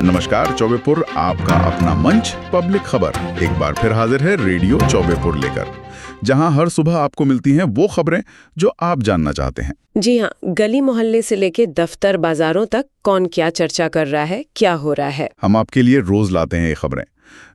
नमस्कार, चौबेपुर आपका अपना मंच पब्लिक खबर एक बार फिर हाजिर है रेडियो चौबेपुर लेकर, जहां हर सुबह आपको मिलती हैं वो खबरें जो आप जानना चाहते हैं। जी हाँ, गली मोहल्ले से लेके दफ्तर बाजारों तक कौन क्या चर्चा कर रहा है, क्या हो रहा है। हम आपके लिए रोज लाते हैं ये खबरें,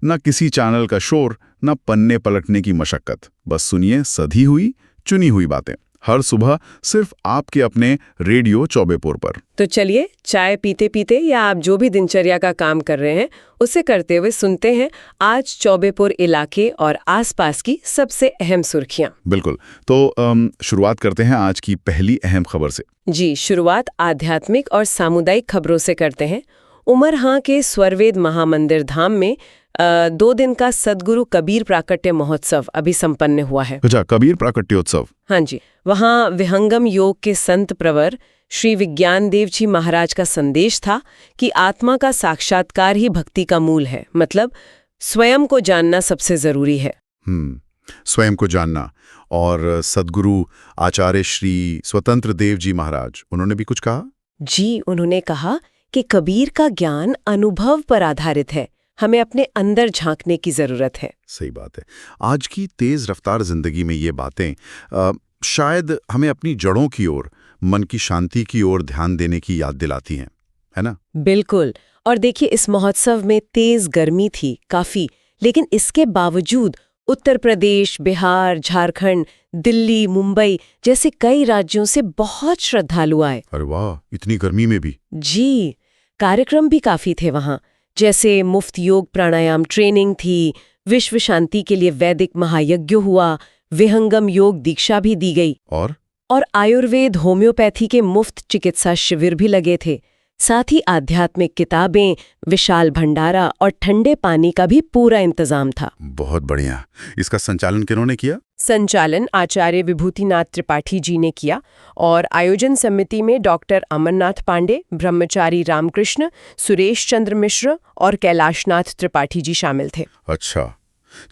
न किसी चैनल का शोर, न पन्ने पलटने की मशक्कत। बस सुनिए सधी हुई चुनी हुई बातें हर सुबह सिर्फ आपके अपने रेडियो चौबेपुर पर। तो चलिए चाय पीते पीते या आप जो भी दिनचर्या का काम कर रहे हैं उसे करते हुए सुनते हैं आज चौबेपुर इलाके और आसपास की सबसे अहम सुर्खियां। बिल्कुल, तो शुरुआत करते हैं आज की पहली अहम खबर से। जी, शुरुआत आध्यात्मिक और सामुदायिक खबरों से करते हैं। उमरहां के स्वरवेद महामंदिर धाम में 2 दिन का सद्गुरु कबीर प्राकट्य महोत्सव अभी संपन्न हुआ है। अच्छा, कबीर प्राकट्योत्सव। हाँ जी, वहाँ विहंगम योग के संत प्रवर श्री विज्ञान देव जी महाराज का संदेश था कि आत्मा का साक्षात्कार ही भक्ति का मूल है। मतलब स्वयं को जानना सबसे जरूरी है। स्वयं को जानना। और सद्गुरु आचार्य श्री स्वतंत्र देव जी महाराज, उन्होंने भी कुछ कहा? जी, उन्होंने कहा कि कबीर का ज्ञान अनुभव पर आधारित है, हमें अपने अंदर झांकने की जरूरत है। सही बात है। आज की तेज रफ्तार जिंदगी में ये बातें शायद हमें अपनी जड़ों की ओर, मन की शांति की ओर ध्यान देने की याद दिलाती हैं, है ना? बिल्कुल। और देखिए, इस महोत्सव में तेज गर्मी थी काफी, लेकिन इसके बावजूद उत्तर प्रदेश, बिहार, झारखंड, दिल्ली, मुंबई जैसे कई राज्यों से बहुत श्रद्धालु आए। अरे वाह, इतनी गर्मी में भी? जी, कार्यक्रम भी काफी थे वहाँ, जैसे मुफ्त योग प्राणायाम ट्रेनिंग थी, विश्व शांति के लिए वैदिक महायज्ञ हुआ, विहंगम योग दीक्षा भी दी गई और आयुर्वेद होम्योपैथी के मुफ्त चिकित्सा शिविर भी लगे थे। साथ ही आध्यात्मिक किताबें, विशाल भंडारा और ठंडे पानी का भी पूरा इंतजाम था। बहुत बढ़िया। इसका संचालन किन्होंने किया? संचालन आचार्य विभूतिनाथ त्रिपाठी जी ने किया और आयोजन समिति में डॉक्टर अमरनाथ पांडे, ब्रह्मचारी रामकृष्ण, सुरेश चंद्र मिश्र और कैलाशनाथ त्रिपाठी जी शामिल थे। अच्छा,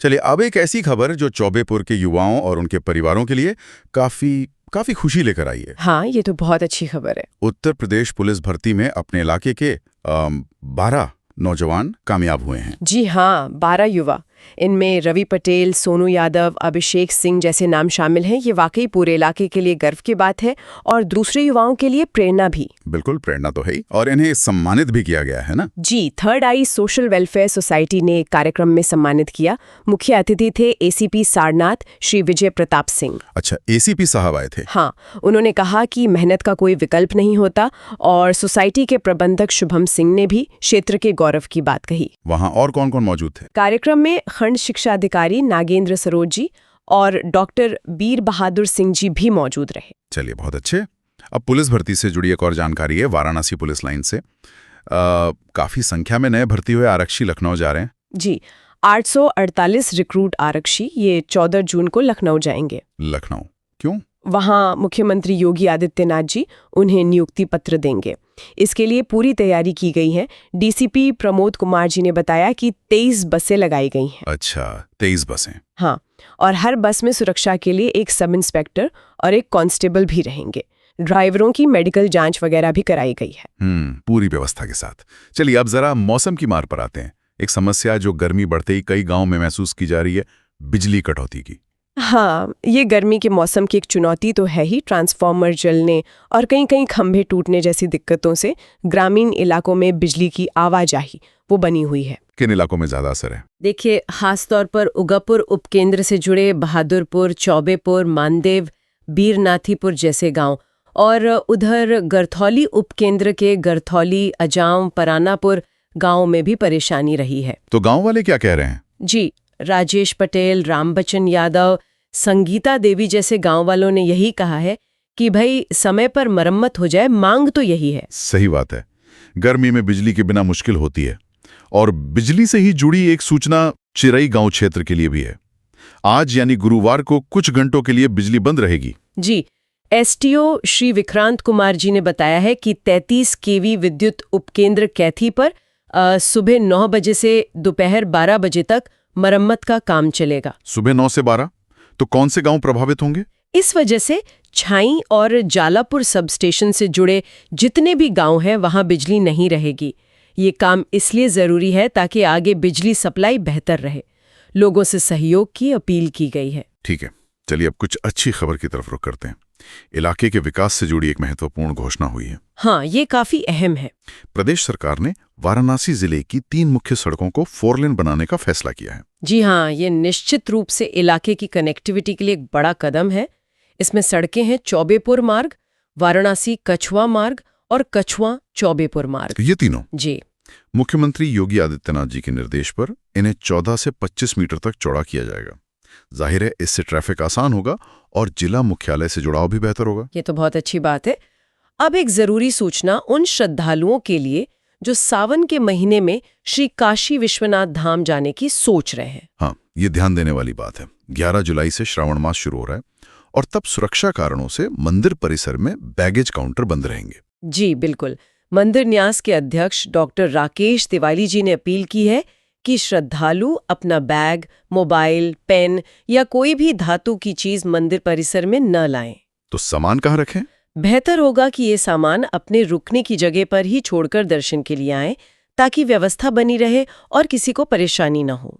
चलिए अब एक ऐसी खबर जो चौबेपुर के युवाओं और उनके परिवारों के लिए काफी खुशी लेकर आई है। हाँ, ये तो बहुत अच्छी खबर है। उत्तर प्रदेश पुलिस भर्ती में अपने इलाके के 12 नौजवान कामयाब हुए हैं। जी हाँ, 12 युवा। इनमें रवि पटेल, सोनू यादव, अभिषेक सिंह जैसे नाम शामिल हैं। ये वाकई पूरे इलाके के लिए गर्व की बात है और दूसरे युवाओं के लिए प्रेरणा भी। बिल्कुल, प्रेरणा तो है ही। और इन्हें सम्मानित भी किया गया है ना? जी, थर्ड आई सोशल वेलफेयर सोसाइटी ने कार्यक्रम में सम्मानित किया। मुख्य अतिथि थे एसीपी सारनाथ श्री विजय प्रताप सिंह। अच्छा, एसीपी साहब आए थे? हाँ, उन्होंने कहा कि मेहनत का कोई विकल्प नहीं होता और सोसाइटी के प्रबंधक शुभम सिंह ने भी क्षेत्र के गौरव की बात कही। वहाँ और कौन-कौन मौजूद थे? कार्यक्रम में खंड शिक्षा अधिकारी नागेंद्र सरोज जी और डॉक्टर बीर बहादुर सिंह जी भी मौजूद रहे। चलिए, बहुत अच्छे। अब पुलिस भर्ती से जुड़ी एक और जानकारी है वाराणसी पुलिस लाइन से। काफी संख्या में नए भर्ती हुए आरक्षी लखनऊ जा रहे हैं। जी, 848 रिक्रूट आरक्षी ये 14 जून को लखनऊ जाएंगे। लखनऊ क्यों? वहाँ मुख्यमंत्री योगी आदित्यनाथ जी उन्हें नियुक्ति पत्र देंगे। इसके लिए पूरी तैयारी की गई है। डीसीपी प्रमोद कुमार जी ने बताया कि 23 बसें लगाई गई हैं। अच्छा, 23 बसें? हाँ, और हर बस में सुरक्षा के लिए एक सब इंस्पेक्टर और एक कांस्टेबल भी रहेंगे। ड्राइवरों की मेडिकल जांच वगैरह भी कराई गई है। पूरी व्यवस्था के साथ। चलिए अब जरा मौसम की मार पर आते हैं। एक समस्या जो गर्मी बढ़ते ही कई गाँव में महसूस की जा रही है, बिजली कटौती की। हाँ, ये गर्मी के मौसम की एक चुनौती तो है ही। ट्रांसफार्मर जलने और कहीं खंभे टूटने जैसी दिक्कतों से ग्रामीण इलाकों में बिजली की आवाजाही वो बनी हुई है। किन इलाकों में ज्यादा असर है? देखिए, खासतौर पर उगापुर उपकेंद्र से जुड़े बहादुरपुर, चौबेपुर, मानदेव, बीरनाथीपुर जैसे गांव और उधर गरथौली उपकेंद्र के गरथौली, अजाम, परानापुर गांव में भी परेशानी रही है। तो गांव वाले क्या कह रहे हैं? जी, राजेश पटेल, रामबचन यादव, संगीता देवी जैसे गांव वालों ने यही कहा है कि भाई समय पर मरम्मत हो जाए, मांग तो यही है। सही बात है। गर्मी में बिजली के बिना मुश्किल होती है और बिजली से ही जुड़ी एक सूचना चिरई गांव क्षेत्र के लिए भी है। आज यानी गुरुवार को कुछ घंटों के लिए बिजली बंद रहेगी। जी, एसटीओ श्री विक्रांत कुमार जी ने बताया है कि 33 केवी विद्युत उपकेंद्र कैथी पर सुबह 9 बजे से दोपहर 12 बजे तक मरम्मत का काम चलेगा। सुबह 9 से 12? तो कौन से गांव प्रभावित होंगे? इस वजह से छाई और जालापुर सब स्टेशन से जुड़े जितने भी गांव हैं वहां बिजली नहीं रहेगी। ये काम इसलिए जरूरी है ताकि आगे बिजली सप्लाई बेहतर रहे। लोगों से सहयोग की अपील की गई है। ठीक है, चलिए अब कुछ अच्छी खबर की तरफ रुख करते हैं। इलाके के विकास से जुड़ी एक महत्वपूर्ण घोषणा हुई है। हाँ, ये काफी अहम है। प्रदेश सरकार ने वाराणसी जिले की 3 मुख्य सड़कों को 4 लेन बनाने का फैसला किया है। जी हाँ, ये निश्चित रूप से इलाके की कनेक्टिविटी के लिए एक बड़ा कदम है। इसमें सड़कें हैं चौबेपुर मार्ग, वाराणसी कछुआ मार्ग और कछुआ चौबेपुर मार्ग। ये तीनों जी मुख्यमंत्री योगी आदित्यनाथ जी के निर्देश पर इन्हें 14 से 25 मीटर तक चौड़ा किया जाएगा। जाहिर है इससे ट्रैफिक आसान होगा और जिला मुख्यालय से जुड़ाव भी बेहतर होगा। ये तो बहुत अच्छी बात है। अब एक जरूरी सूचना उन श्रद्धालुओं के लिए जो सावन के महीने में श्री काशी विश्वनाथ धाम जाने की सोच रहे हैं। हाँ, ये ध्यान देने वाली बात है। 11 जुलाई से श्रावण मास शुरू हो रहा है और तब सुरक्षा कारणों से मंदिर परिसर में बैगेज काउंटर बंद रहेंगे। जी बिल्कुल। मंदिर न्यास के अध्यक्ष डॉक्टर राकेश तिवारी जी ने अपील की है कि श्रद्धालु अपना बैग, मोबाइल, पेन या कोई भी धातु की चीज मंदिर परिसर में न लाएं। तो सामान कहाँ रखें? बेहतर होगा कि ये सामान अपने रुकने की जगह पर ही छोड़कर दर्शन के लिए आएं, ताकि व्यवस्था बनी रहे और किसी को परेशानी न हो।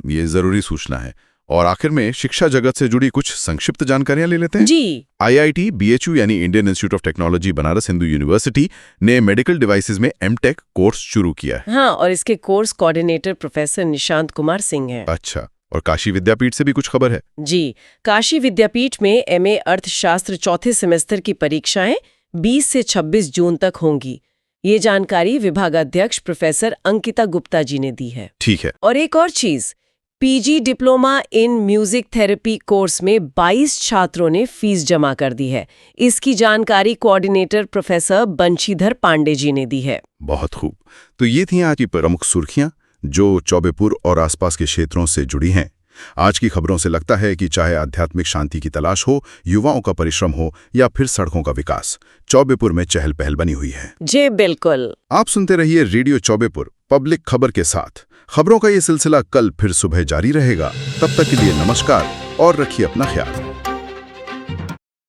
ये जरूरी सूचना है। और आखिर में शिक्षा जगत से जुड़ी कुछ संक्षिप्त जानकारियां ले लेते हैं। जी IIT BHU यानी Indian institute of technology Banaras Hindu university ने मेडिकल डिवाइसेस में M.Tech कोर्स शुरू किया है। हाँ, और इसके course coordinator professor Nishant Kumar Singh हैं। अच्छा, और काशी विद्यापीठ से भी कुछ खबर है? जी, काशी विद्यापीठ में MA अर्थशास्त्र चौथे सेमेस्टर की परीक्षाएं 20 से 26 जून तक होंगी। ये जानकारी विभागाध्यक्ष प्रोफेसर अंकिता गुप्ता जी ने दी है। ठीक है। और एक और चीज, PG diploma in music therapy course में 22 छात्रों ने फीस जमा कर दी है। इसकी जानकारी कोऑर्डिनेटर प्रोफेसर बंशीधर पांडे जी ने दी है। बहुत खूब। तो ये थी आज की प्रमुख सुर्खियां जो चौबेपुर और आसपास के क्षेत्रों से जुड़ी हैं। आज की खबरों से लगता है कि चाहे आध्यात्मिक शांति की तलाश हो, युवाओं का परिश्रम हो या फिर सड़कों का विकास, चौबेपुर में चहल पहल बनी हुई है। जी बिल्कुल। आप सुनते रहिए रेडियो चौबेपुर पब्लिक खबर के साथ। खबरों का ये सिलसिला कल फिर सुबह जारी रहेगा। तब तक के लिए नमस्कार और रखिए अपना ख्याल।